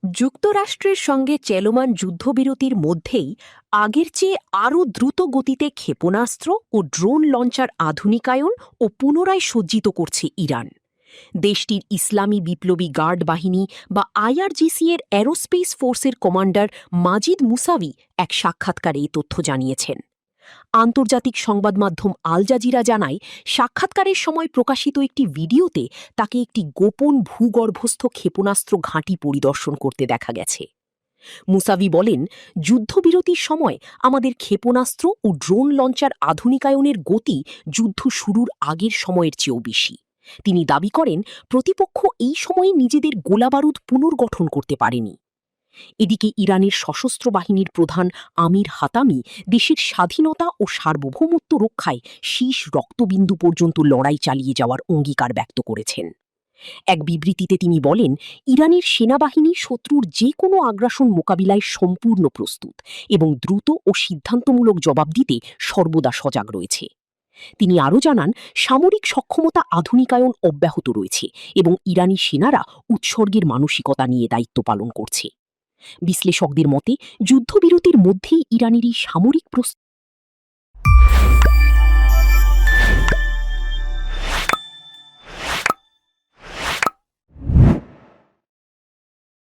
যুক্তরাষ্ট্রের সঙ্গে চলমান যুদ্ধবিরতির মধ্যেই আগের চেয়ে আরও দ্রুত গতিতে ক্ষেপণাস্ত্র ও ড্রোন লঞ্চার আধুনিকায়ন ও পুনরায় সজ্জিত করছে ইরান। দেশটির ইসলামী বিপ্লবী গার্ড বাহিনী বা আইআরজিসি এর অ্যারোস্পেস ফোর্সের কমান্ডার মাজিদ মুসাভি এক সাক্ষাৎকারে এই তথ্য জানিয়েছেন। আন্তর্জাতিক সংবাদ মাধ্যম আল জাজিরা জানায়, সাক্ষাৎকারের সময় প্রকাশিত একটি ভিডিওতে তাকে একটি গোপন ভূগর্ভস্থ ক্ষেপণাস্ত্র ঘাঁটি পরিদর্শন করতে দেখা গেছে। মুসাভি বলেন, যুদ্ধবিরতির সময় আমাদের ক্ষেপণাস্ত্র ও ড্রোন লঞ্চার আধুনিকায়নের গতি যুদ্ধ শুরুর আগের সময়ের চেয়েও বেশি। তিনি দাবি করেন, প্রতিপক্ষ এই সময়ে নিজেদের গোলাবারুদ পুনর্গঠন করতে পারেনি। এদিকে ইরানের সশস্ত্র বাহিনীর প্রধান আমির হাতামি দেশের স্বাধীনতা ও সার্বভৌমত্ব রক্ষায় শীষ রক্তবিন্দু পর্যন্ত লড়াই চালিয়ে যাওয়ার অঙ্গীকার ব্যক্ত করেছেন। এক বিবৃতিতে তিনি বলেন, ইরানের সেনাবাহিনী শত্রুর যে কোনো আগ্রাসন মোকাবিলায় সম্পূর্ণ প্রস্তুত এবং দ্রুত ও সিদ্ধান্তমূলক জবাব দিতে সর্বদা সজাগ রয়েছে। তিনি আরও জানান, সামরিক সক্ষমতা আধুনিকায়ন অব্যাহত রয়েছে এবং ইরানি সেনারা উৎসর্গের মানসিকতা নিয়ে দায়িত্ব পালন করছে। বিশ্লেষকদের মতে, যুদ্ধবিরতির মধ্যেই ইরানের এই সামরিক প্রস্তুতি